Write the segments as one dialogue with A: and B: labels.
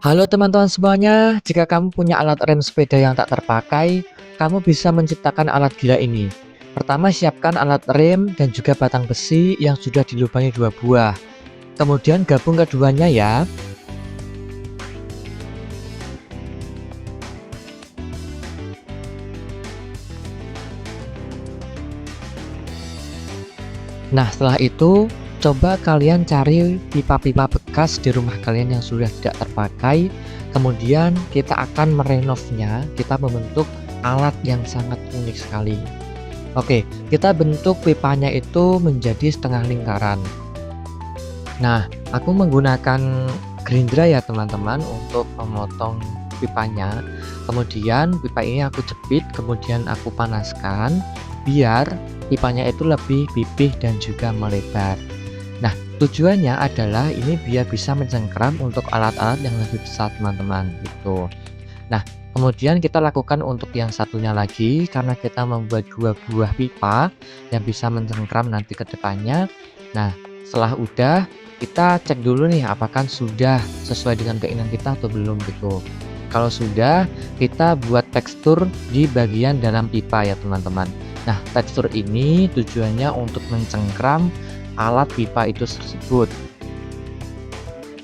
A: Halo teman-teman semuanya, jika kamu punya alat rem sepeda yang tak terpakai, kamu bisa menciptakan alat gila ini. Pertama, siapkan alat rem dan juga batang besi yang sudah dilubangi 2 buah. Kemudian gabung keduanya ya. Nah, setelah itu, coba kalian cari pipa-pipa bekas di rumah kalian yang sudah tidak terpakai. Kemudian kita akan merenovnya, kita membentuk alat yang sangat unik sekali. Oke, kita bentuk pipanya itu menjadi setengah lingkaran. Nah, aku menggunakan gerindra ya teman-teman untuk memotong pipanya. Kemudian pipa ini aku jepit, kemudian aku panaskan biar pipanya itu lebih pipih dan juga melebar. Nah, tujuannya adalah ini biar bisa mencengkram untuk alat-alat yang lebih besar teman-teman gitu. Nah, kemudian kita lakukan untuk yang satunya lagi karena kita membuat 2 buah pipa yang bisa mencengkram nanti ke depannya. Nah, setelah udah kita cek dulu nih apakah sudah sesuai dengan keinginan kita atau belum gitu. Kalau sudah, kita buat tekstur di bagian dalam pipa ya teman-teman. Nah, tekstur ini tujuannya untuk mencengkram alat pipa itu tersebut.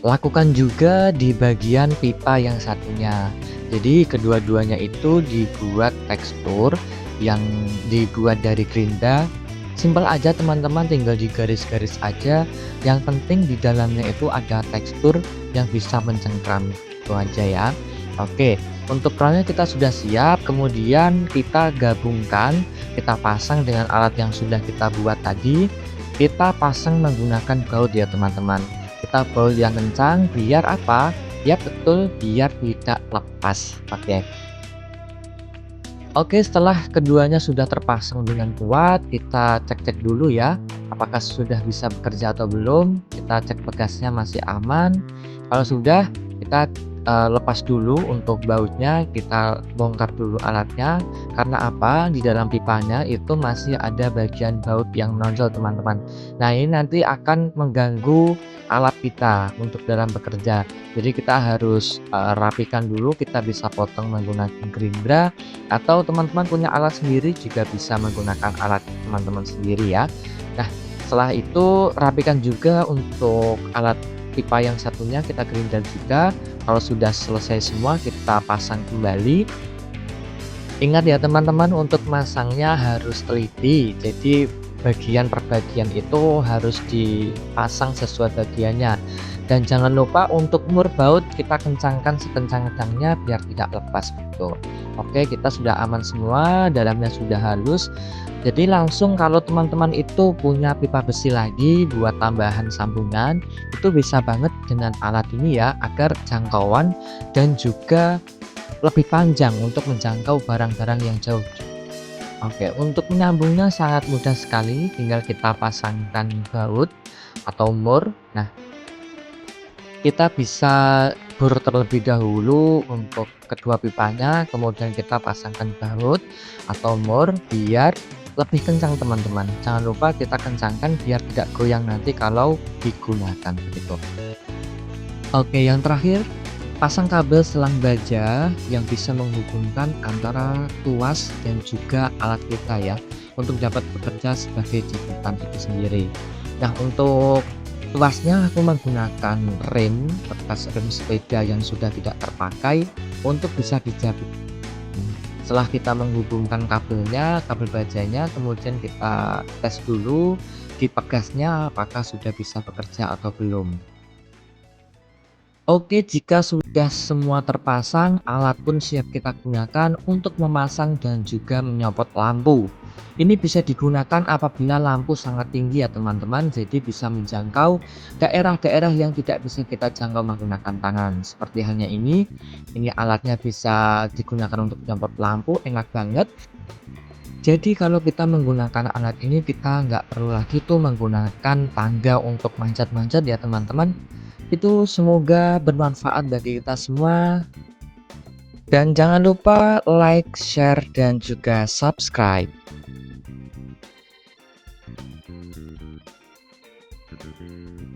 A: Lakukan juga di bagian pipa yang satunya. Jadi kedua-duanya itu dibuat tekstur yang dibuat dari gerinda. Simpel aja teman-teman, tinggal digaris-garis aja. Yang penting di dalamnya itu ada tekstur yang bisa mencengkram. Itu aja ya. Oke, untuk perannya kita sudah siap. Kemudian kita gabungkan, kita pasang dengan alat yang sudah kita buat tadi. Kita pasang menggunakan baut ya teman-teman. Kita baut yang kencang biar apa? Ya betul, biar tidak lepas. Oke, setelah keduanya sudah terpasang dengan kuat, kita cek-cek dulu ya, apakah sudah bisa bekerja atau belum. Kita cek bekasnya masih aman. Kalau sudah, kita lepas dulu untuk bautnya, kita bongkar dulu alatnya. Karena apa? Di dalam pipanya itu masih ada bagian baut yang menonjol, teman-teman. Nah, ini nanti akan mengganggu alat kita untuk dalam bekerja. Jadi kita harus rapikan dulu, kita bisa potong menggunakan gerindra atau teman-teman punya alat sendiri juga bisa menggunakan alat teman-teman sendiri ya. Nah, setelah itu rapikan juga untuk alat pipa yang satunya, kita gerindra juga. Kalau sudah selesai semua kita pasang kembali. Ingat ya teman-teman, untuk masangnya harus teliti. Jadi bagian per bagian itu harus dipasang sesuai bagiannya. Dan jangan lupa untuk mur baut kita kencangkan sekencang-kencangnya biar tidak lepas gitu. Oke, kita sudah aman semua, dalamnya sudah halus. Jadi langsung kalau teman-teman itu punya pipa besi lagi buat tambahan sambungan, itu bisa banget dengan alat ini ya, agar jangkauan dan juga lebih panjang untuk menjangkau barang-barang yang jauh. Oke, untuk menyambungnya sangat mudah sekali, tinggal kita pasangkan baut atau mur. Nah, kita bisa bor terlebih dahulu untuk kedua pipanya, kemudian kita pasangkan baut atau mur biar lebih kencang teman-teman. Jangan lupa kita kencangkan biar tidak goyang nanti kalau digunakan begitu. Oke, yang terakhir, pasang kabel selang baja yang bisa menghubungkan antara tuas dan juga alat kita ya, untuk dapat bekerja sebagai jembatan itu sendiri. Nah, untuk tuasnya aku menggunakan rem bekas rem sepeda yang sudah tidak terpakai untuk bisa dijepit. Setelah kita menghubungkan kabelnya, kabel bajanya, kemudian kita tes dulu di pegasnya apakah sudah bisa bekerja atau belum. Oke, jika sudah semua terpasang, alat pun siap kita gunakan untuk memasang dan juga menyopot lampu. Ini bisa digunakan apabila lampu sangat tinggi ya teman-teman, jadi bisa menjangkau daerah-daerah yang tidak bisa kita jangkau menggunakan tangan. Seperti halnya ini alatnya bisa digunakan untuk menyopot lampu, enak banget. Jadi kalau kita menggunakan alat ini, kita nggak perlu lagi tuh menggunakan tangga untuk manjat-manjat ya teman-teman. Itu semoga bermanfaat bagi kita semua. Dan jangan lupa like, share, dan juga subscribe.